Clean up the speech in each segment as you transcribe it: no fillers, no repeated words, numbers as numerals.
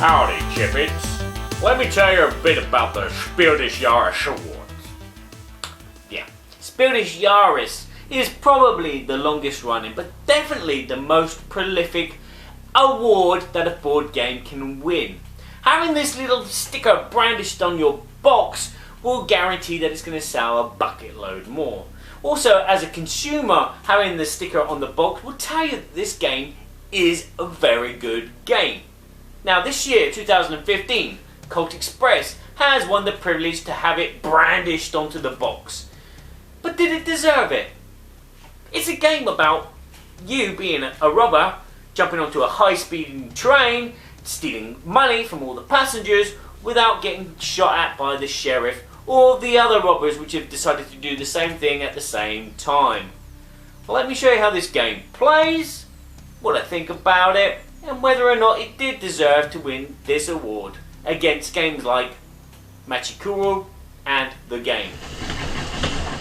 Howdy, Chippets. Let me tell you a bit about the Spiel des Jahres Awards. Yeah, Spiel des Jahres is probably the longest running, but definitely the most prolific award that a board game can win. Having this little sticker brandished on your box will guarantee that it's going to sell a bucket load more. Also, as a consumer, having the sticker on the box will tell you that this game is a very good game. Now this year, 2015, Colt Express has won the privilege to have it brandished onto the box. But did it deserve it? It's a game about you being a robber, jumping onto a high-speeding train, stealing money from all the passengers without getting shot at by the sheriff or the other robbers which have decided to do the same thing at the same time. Well, let me show you how this game plays, what I think about it, and whether or not it did deserve to win this award against games like Machikoro and The Game.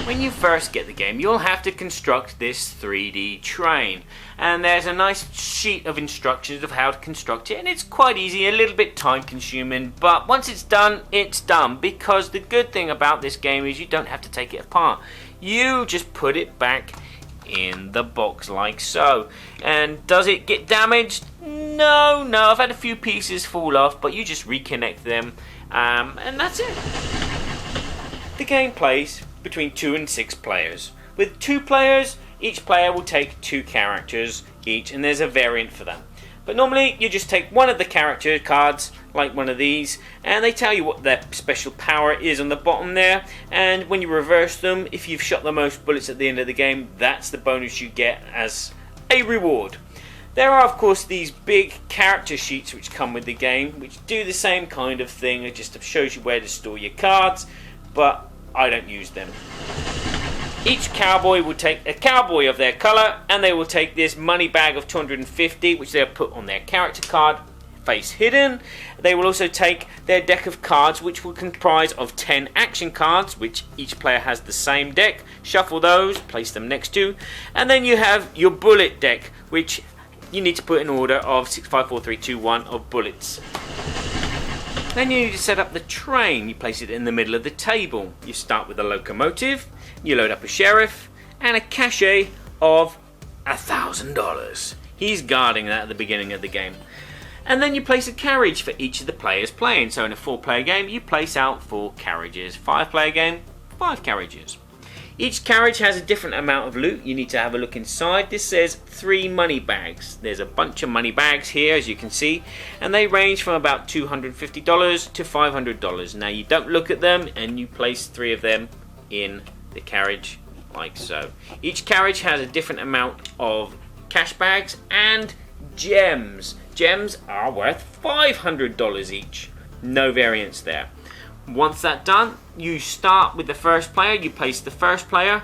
When you first get the game, you'll have to construct this 3D train, and there's a nice sheet of instructions of how to construct it, and it's quite easy, a little bit time consuming, but once it's done, because the good thing about this game is you don't have to take it apart. You just put it back in the box like so. And does it get damaged? No, I've had a few pieces fall off, but you just reconnect them, and that's it. The game plays between 2 and 6 players. With 2 players, each player will take 2 characters each, and there's a variant for them. But normally you just take one of the character cards, like one of these, and they tell you what their special power is on the bottom there, and when you reverse them, if you've shot the most bullets at the end of the game, that's the bonus you get as a reward. There are of course these big character sheets which come with the game, which do the same kind of thing. It just shows you where to store your cards, but I don't use them. Each cowboy will take a cowboy of their colour, and they will take this money bag of 250, which they'll put on their character card, face hidden. They will also take their deck of cards, which will comprise of 10 action cards, which each player has the same deck. Shuffle those, place them next to, and then you have your bullet deck, which you need to put in order of 6, 5, 4, 3, 2, 1 of bullets. Then you need to set up the train. You place it in the middle of the table. You start with a locomotive, you load up a sheriff, and a cachet of $1,000. He's guarding that at the beginning of the game. And then you place a carriage for each of the players playing. So in a 4-player game, you place out 4 carriages. 5-player game, 5 carriages. Each carriage has a different amount of loot. You need to have a look inside. This says 3 money bags. There's a bunch of money bags here, as you can see, and they range from about $250 to $500. Now you don't look at them, and you place 3 of them in the carriage like so. Each carriage has a different amount of cash bags and gems. Gems are worth $500 each. No variance there. Once that's done, you start with the first player. You place the first player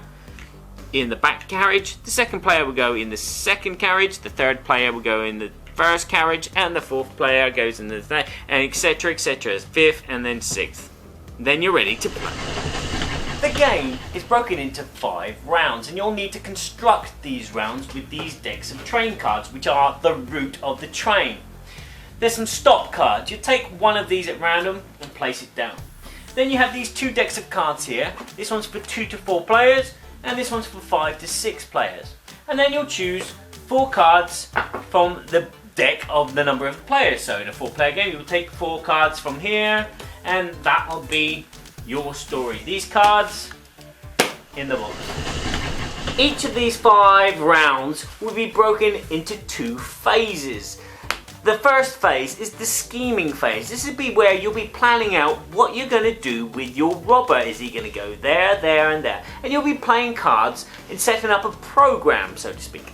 in the back carriage. The second player will go in the second carriage. The third player will go in the first carriage, and the fourth player goes in the third, and etc, etc, fifth and then sixth. Then you're ready to play. The game is broken into 5 rounds, and you'll need to construct these rounds with these decks of train cards, which are the route of the train. There's some stop cards. You take one of these at random and place it down. Then you have these 2 decks of cards here. This one's for 2 to 4 players, and this one's for 5 to 6 players. And then you'll choose 4 cards from the deck of the number of players. So in a 4-player game, you'll take 4 cards from here, and that will be your story. These cards in the box. Each of these 5 rounds will be broken into 2 phases. The first phase is the scheming phase. This will be where you'll be planning out what you're going to do with your robber. Is he going to go there, there, and there? And you'll be playing cards and setting up a program, so to speak.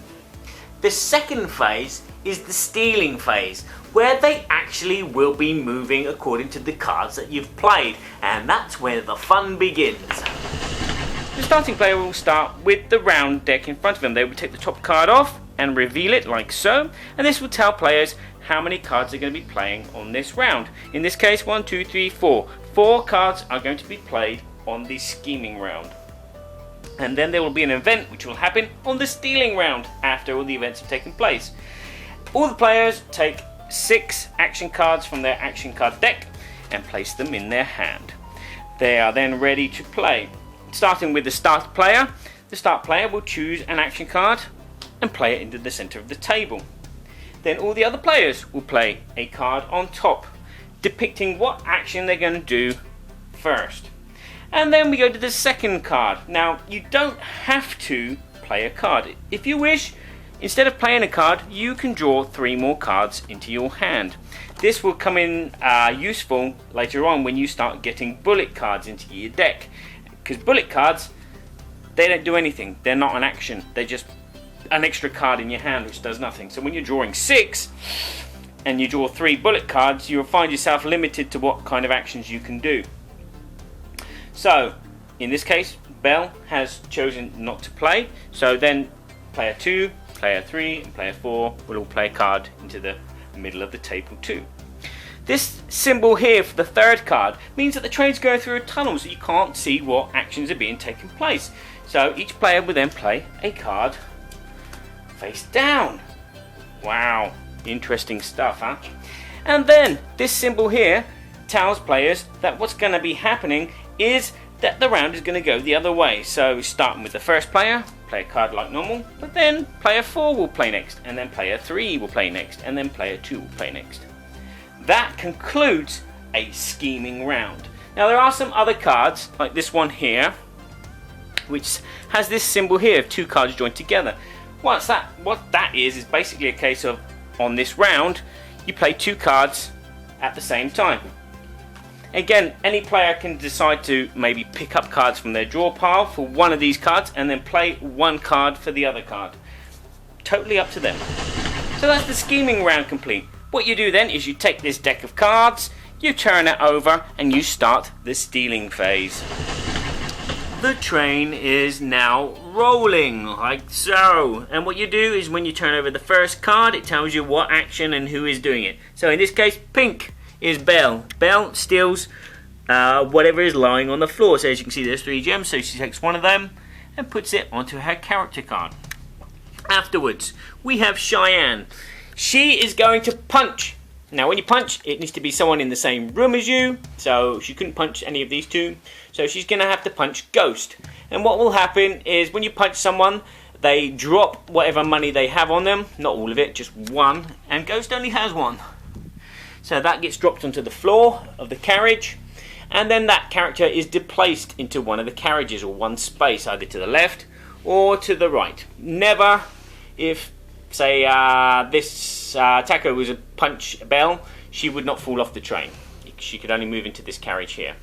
The second phase is the stealing phase, where they actually will be moving according to the cards that you've played, and that's where the fun begins. The starting player will start with the round deck in front of them. They will take the top card off and reveal it like so, and this will tell players how many cards they're going to be playing on this round. In this case, 1, 2, 3, 4. 4 cards are going to be played on the scheming round. And then there will be an event which will happen on the stealing round after all the events have taken place. All the players take 6 action cards from their action card deck and place them in their hand. They are then ready to play. Starting with the start player will choose an action card and play it into the center of the table. Then all the other players will play a card on top, depicting what action they're going to do first. And then we go to the second card. Now, you don't have to play a card. If you wish, instead of playing a card, you can draw 3 more cards into your hand. This will come in useful later on when you start getting bullet cards into your deck. Because bullet cards, they don't do anything. They're not an action. They're just an extra card in your hand which does nothing. So when you're drawing 6 and you draw 3 bullet cards, you'll find yourself limited to what kind of actions you can do. So in this case, Belle has chosen not to play. So then player 2, player 3 and player 4 will all play a card into the middle of the table too. This symbol here for the third card means that the train's going through a tunnel, so you can't see what actions are being taken place. So each player will then play a card face down. Wow, interesting stuff, huh? And then this symbol here tells players that what's going to be happening is that the round is going to go the other way. So starting with the first player, play a card like normal, but then player 4 will play next, and then player 3 will play next, and then player 2 will play next. That concludes a scheming round. Now there are some other cards, like this one here, which has this symbol here of 2 cards joined together. What that is basically a case of, on this round, you play 2 cards at the same time. Again, any player can decide to maybe pick up cards from their draw pile for one of these cards and then play 1 card for the other card. Totally up to them. So that's the scheming round complete. What you do then is you take this deck of cards, you turn it over, and you start the stealing phase. The train is now rolling, like so. And what you do is when you turn over the first card, it tells you what action and who is doing it. So in this case, pink is Belle. Belle steals whatever is lying on the floor. So as you can see, there's 3 gems, so she takes one of them and puts it onto her character card. Afterwards, we have Cheyenne. She is going to punch. Now when you punch, it needs to be someone in the same room as you, so she couldn't punch any of these 2, so she's going to have to punch Ghost. And what will happen is when you punch someone, they drop whatever money they have on them, not all of it, just 1, and Ghost only has 1. So that gets dropped onto the floor of the carriage, and then that character is displaced into one of the carriages, or one space, either to the left or to the right. Never, if say this Taco was a punch Belle, she would not fall off the train. She could only move into this carriage here.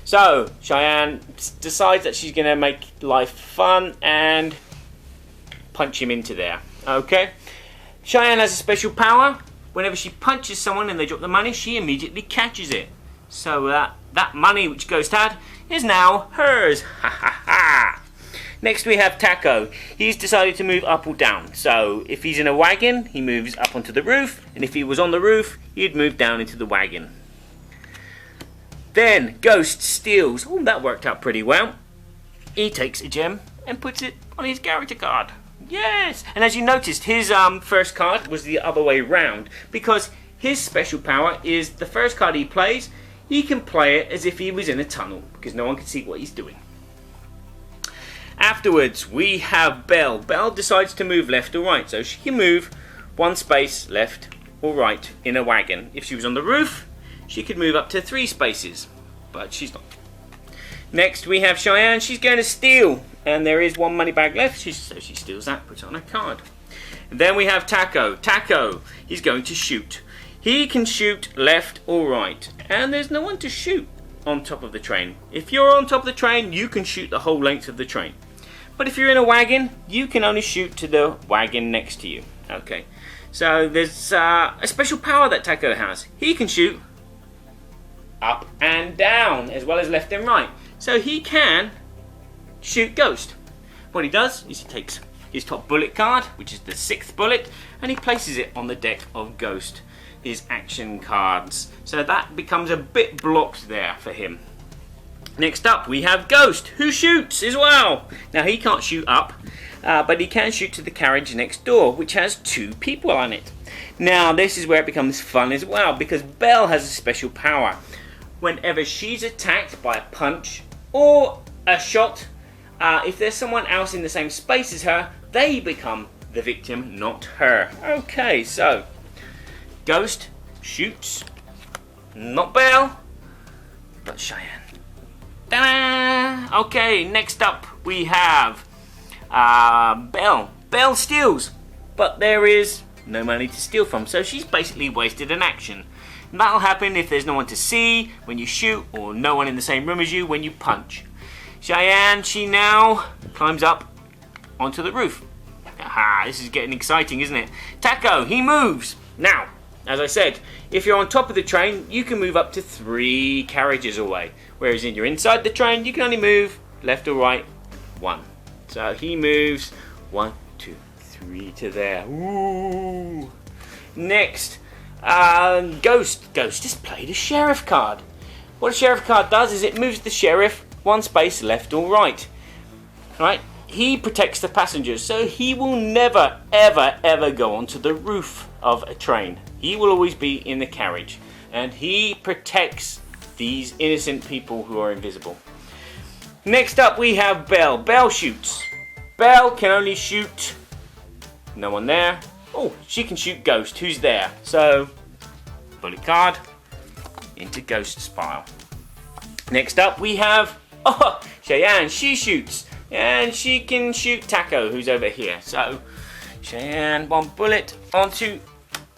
So Cheyenne decides that she's going to make life fun and punch him into there. Okay. Cheyenne has a special power. Whenever she punches someone and they drop the money, she immediately catches it. So that money which Ghost had is now hers. Ha ha ha. Next we have Taco. He's decided to move up or down. So if he's in a wagon, he moves up onto the roof. And if he was on the roof, he'd move down into the wagon. Then Ghost steals. Oh, that worked out pretty well. He takes a gem and puts it on his character card. Yes! And as you noticed, his first card was the other way round. Because his special power is the first card he plays, he can play it as if he was in a tunnel. Because no one can see what he's doing. Afterwards, we have Belle. Belle decides to move left or right, so she can move 1 space left or right in a wagon. If she was on the roof, she could move up to 3 spaces, but she's not. Next we have Cheyenne. She's going to steal, and there is 1 money bag left, so she steals that, puts it on her card. And then we have Taco. Taco, he's going to shoot. He can shoot left or right, and there's no one to shoot on top of the train. If you're on top of the train, you can shoot the whole length of the train. But if you're in a wagon, you can only shoot to the wagon next to you. Okay, so there's a special power that Taco has. He can shoot up and down, as well as left and right. So he can shoot Ghost. What he does is he takes his top bullet card, which is the 6th bullet, and he places it on the deck of Ghost, his action cards. So that becomes a bit blocked there for him. Next up we have Ghost, who shoots as well. Now he can't shoot up, but he can shoot to the carriage next door, which has 2 people on it. Now this is where it becomes fun as well, because Belle has a special power. Whenever she's attacked by a punch or a shot, if there's someone else in the same space as her, they become the victim, not her. Okay, so Ghost shoots, not Belle, but Cheyenne. Ta-da! Okay, next up we have Belle. Belle steals, but there is no money to steal from, so she's basically wasted an action. And that'll happen if there's no one to see when you shoot, or no one in the same room as you when you punch. Cheyenne, she now climbs up onto the roof. Aha, this is getting exciting, isn't it? Taco, he moves. Now, as I said, if you're on top of the train, you can move up to 3 carriages away. Whereas if you're inside the train, you can only move left or right 1. So he moves 1, 2, 3 to there. Ooh. Next, Ghost. Ghost has played a sheriff card. What a sheriff card does is it moves the sheriff 1 space left or right. Right? He protects the passengers, so he will never, ever, ever go onto the roof of a train. He will always be in the carriage, and he protects these innocent people who are invisible. Next up we have Belle. Belle shoots. Belle can only shoot, no one there. Oh, she can shoot Ghost, who's there. So, bullet card into Ghost's pile. Next up we have Cheyenne. She shoots, and she can shoot Taco, who's over here. So, Cheyenne, 1 bullet onto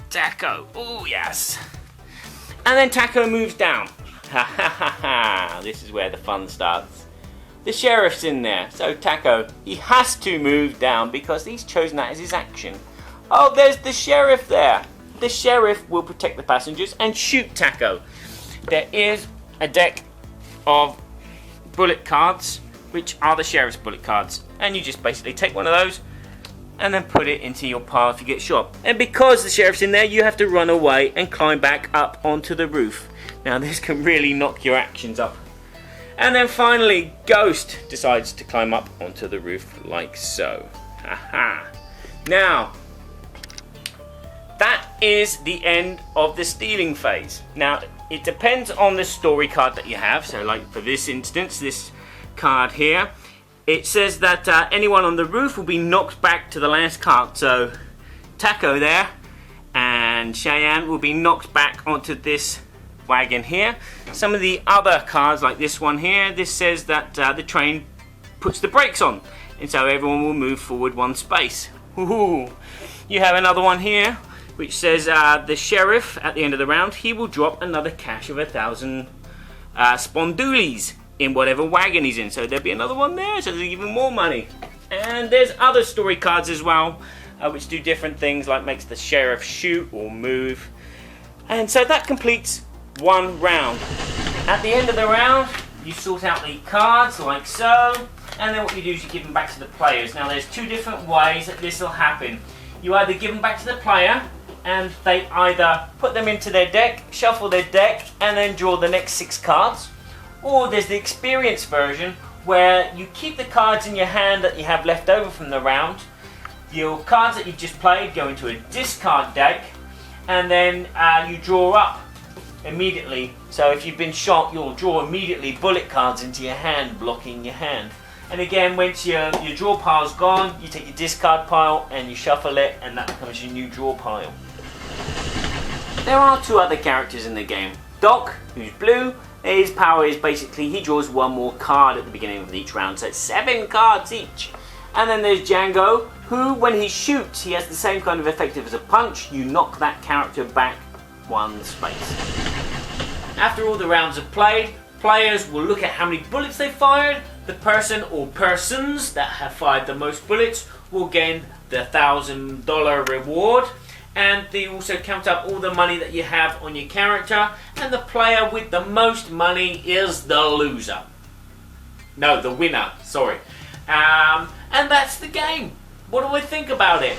Taco. Oh, yes. And then Taco moves down. Ha ha ha ha. This is where the fun starts. The sheriff's in there. So Taco, he has to move down because he's chosen that as his action. Oh, there's the sheriff there. The sheriff will protect the passengers and shoot Taco. There is a deck of bullet cards, which are the sheriff's bullet cards. And you just basically take one of those and then put it into your pile if you get shot. And because the sheriff's in there, you have to run away and climb back up onto the roof. Now this can really knock your actions up. And then finally, Ghost decides to climb up onto the roof like so. Haha. Now, that is the end of the stealing phase. Now, it depends on the story card that you have. So like for this instance, this card here, it says that anyone on the roof will be knocked back to the last card. So Taco there and Cheyenne will be knocked back onto this wagon here. Some of the other cards, like this one here, this says that the train puts the brakes on, and so everyone will move forward 1 space. Ooh. You have another one here which says the sheriff at the end of the round, he will drop another cash of 1,000 spondoolies in whatever wagon he's in. So there'll be another one there, so there's even more money. And there's other story cards as well, which do different things, like makes the sheriff shoot or move. And so that completes 1 round. At the end of the round, you sort out the cards like so, and then what you do is you give them back to the players. Now there's 2 different ways that this will happen. You either give them back to the player, and they either put them into their deck, shuffle their deck, and then draw the next 6 cards. Or there's the experience version, where you keep the cards in your hand that you have left over from the round. Your cards that you've just played go into a discard deck, and then you draw up immediately. So if you've been shot, you'll draw immediately bullet cards into your hand, blocking your hand. And again, once your draw pile's gone, you take your discard pile and you shuffle it, and that becomes your new draw pile. There are two other characters in the game. Doc, who's blue, his power is basically he draws one more card at the beginning of each round, so it's 7 cards each. And then there's Django, who when he shoots, he has the same kind of effect as a punch. You knock that character back 1 space. After all the rounds are played, players will look at how many bullets they fired. The person or persons that have fired the most bullets will gain the $1,000 reward. And they also count up all the money that you have on your character, and the player with the most money is the loser. No, the winner, sorry. And that's the game. What do I think about it?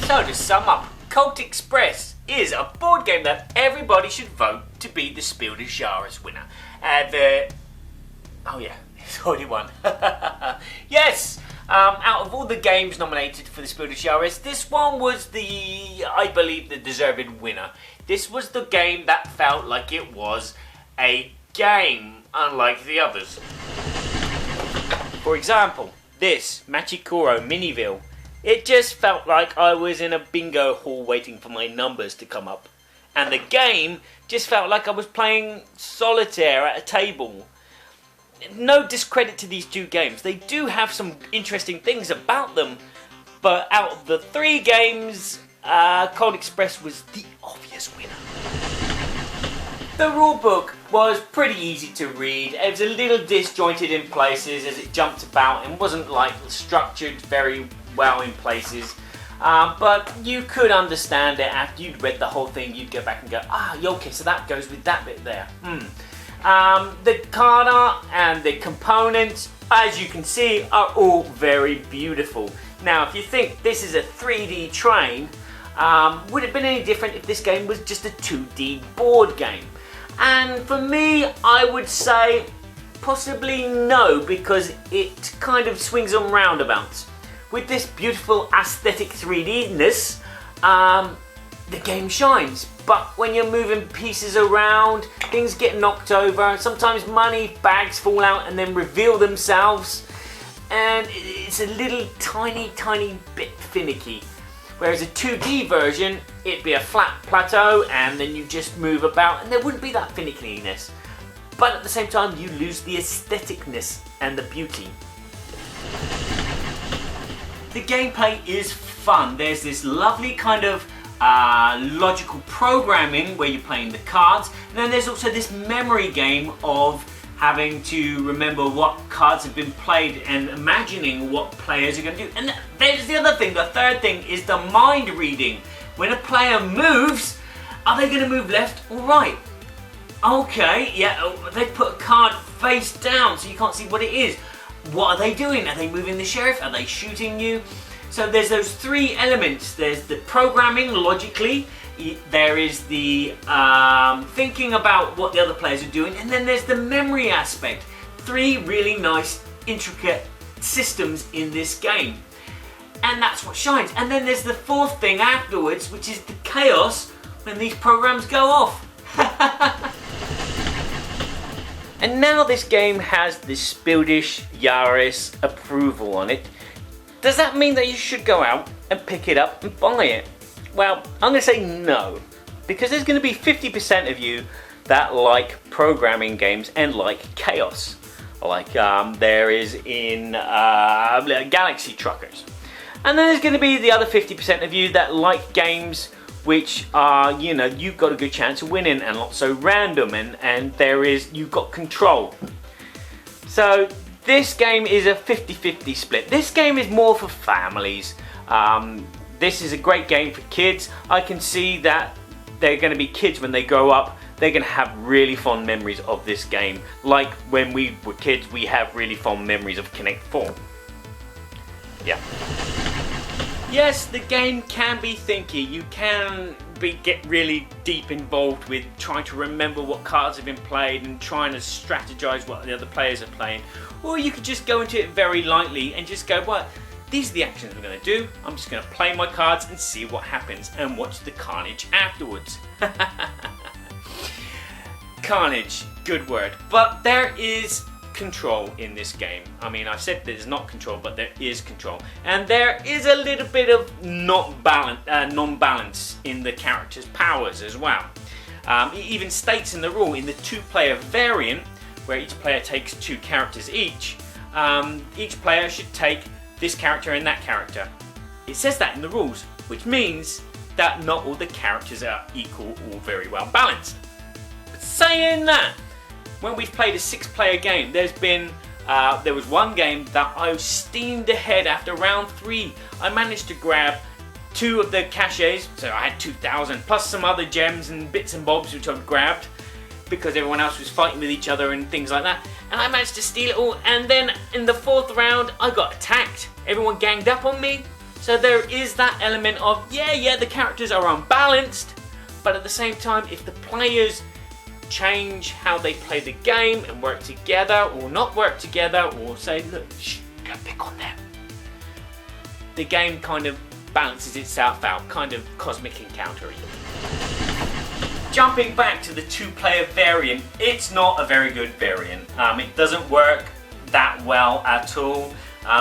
So to sum up, Colt Express is a board game that everybody should vote to be the Spiel des Jahres winner. Oh yeah, it's already won. Yes! Out of all the games nominated for the Spiel des Jahres, this one was I believe, the deserved winner. This was the game that felt like it was a game, unlike the others. For example, this Machikoro Miniville. It just felt like I was in a bingo hall waiting for my numbers to come up. And the game just felt like I was playing solitaire at a table. No discredit to these two games. They do have some interesting things about them, but out of the 3 games, Colt Express was the obvious winner. The rulebook was pretty easy to read. It was a little disjointed in places as it jumped about and wasn't like structured very well in places. But you could understand it after you'd read the whole thing. You'd go back and go, okay, so that goes with that bit there. The card art and the components, as you can see, are all very beautiful. Now, if you think this is a 3D train, would it have been any different if this game was just a 2D board game? And for me, I would say possibly no, because it kind of swings on roundabouts. With this beautiful aesthetic 3D-ness, the game shines. But when you're moving pieces around, things get knocked over. Sometimes money bags fall out and then reveal themselves. And it's a little tiny bit finicky. Whereas a 2D version, it'd be a flat plateau and then you just move about and there wouldn't be that finickiness. But at the same time, you lose the aestheticness and the beauty. The gameplay is fun. There's this lovely kind of logical programming where you're playing the cards, and then there's also this memory game of having to remember what cards have been played and imagining what players are going to do. And there's the other thing, the third thing is the mind reading. When a player moves, are they going to move left or right? Okay, yeah, they put a card face down so you can't see what it is. What are they doing? Are they moving the sheriff? Are they shooting you? So there's those 3 elements. There's the programming logically, there is the thinking about what the other players are doing, and then there's the memory aspect. 3 really nice, intricate systems in this game. And that's what shines. And then there's the 4th thing afterwards, which is the chaos when these programs go off. And now this game has the Spiel des Jahres approval on it. Does that mean that you should go out and pick it up and buy it? Well, I'm going to say no, because there's going to be 50% of you that like programming games and like chaos, like there is in Galaxy Truckers. And then there's going to be the other 50% of you that like games which are, you've got a good chance of winning and not so random, and you've got control. So this game is a 50-50 split. This game is more for families. This is a great game for kids. I can see that they're going to be kids when they grow up. They're going to have really fond memories of this game. Like when we were kids, we have really fond memories of Connect 4. Yeah. Yes, the game can be thinky. You can get really deep involved with trying to remember what cards have been played and trying to strategize what the other players are playing. Or you could just go into it very lightly and just go, well, these are the actions we're going to do. I'm just going to play my cards and see what happens and watch the carnage afterwards. Carnage, good word. But there is control in this game. I mean, I said there's not control, but there is control. And there is a little bit of non-balance in the character's powers as well. It even states in the rule, in the 2-player variant, where each player takes 2 characters each player should take this character and that character. It says that in the rules, which means that not all the characters are equal or very well balanced. But saying that, when we've played a 6-player game, there was one game that I steamed ahead after round 3. I managed to grab 2 of the caches, so I had 2,000 plus some other gems and bits and bobs which I've grabbed because everyone else was fighting with each other and things like that, and I managed to steal it all. And then in the 4th round I got attacked. Everyone ganged up on me. So there is that element of the characters are unbalanced, but at the same time, if the players change how they play the game and work together or not work together, or say, look, don't pick on them, the game kind of balances itself out, kind of cosmic encountering. Jumping back to the 2-player variant, it's not a very good variant. It doesn't work that well at all,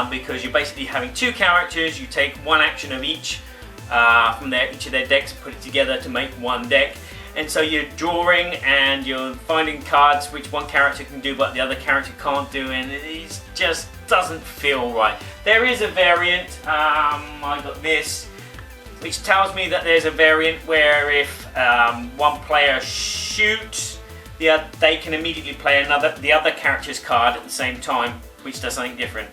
because you're basically having 2 characters. You take 1 action of each from each of their decks and put it together to make 1 deck. And so you're drawing and you're finding cards which one character can do but the other character can't do, and it just doesn't feel right. There is a variant, I got this, which tells me that there's a variant where if one player shoots, they can immediately play the other character's card at the same time, which does something different.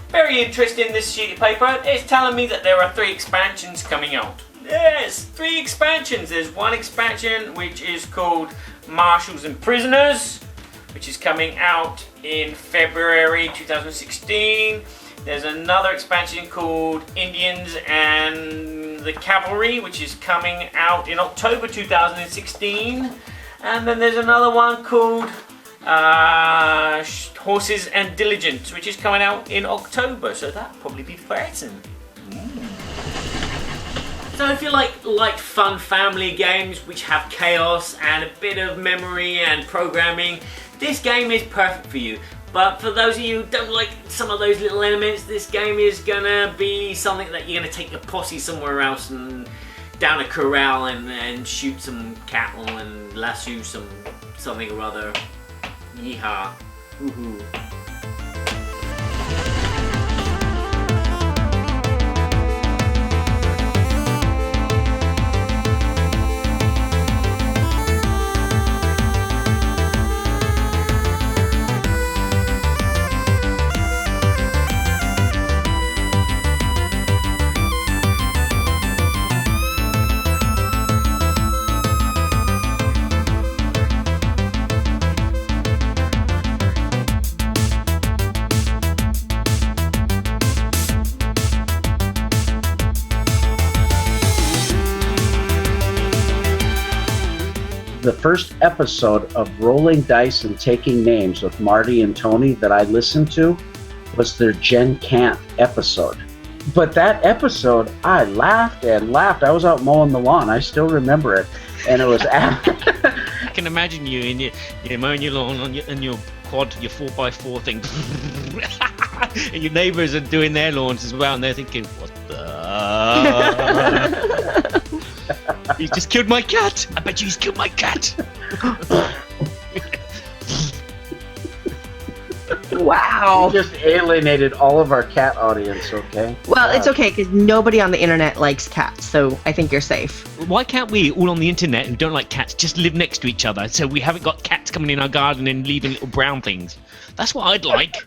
Very interesting, this sheet of paper. It's telling me that there are 3 expansions coming out. Yes, 3 expansions. There's one expansion which is called Marshals and Prisoners, which is coming out in February 2016. There's another expansion called Indians and the Cavalry, which is coming out in October 2016. And then there's another one called Horses and Diligence, which is coming out in October. So that'll probably be present. So if you like fun family games which have chaos and a bit of memory and programming, this game is perfect for you. But for those of you who don't like some of those little elements, this game is gonna be something that you're gonna take your posse somewhere else and down a corral and shoot some cattle and lasso something or other. Yeehaw. Woohoo. The first episode of Rolling Dice and Taking Names with Marty and Tony that I listened to was their Jen Kant episode. But that episode, I laughed and laughed. I was out mowing the lawn. I still remember it. And it was after. I can imagine you in you're mowing your lawn on your quad, your 4x4 thing. And your neighbours are doing their lawns as well, and they're thinking, what the... He's just killed my cat! I bet you he's killed my cat! Wow. You just alienated all of our cat audience, okay? Well, it's okay, because nobody on the internet likes cats, so I think you're safe. Why can't we, all on the internet who don't like cats, just live next to each other so we haven't got cats coming in our garden and leaving little brown things? That's what I'd like.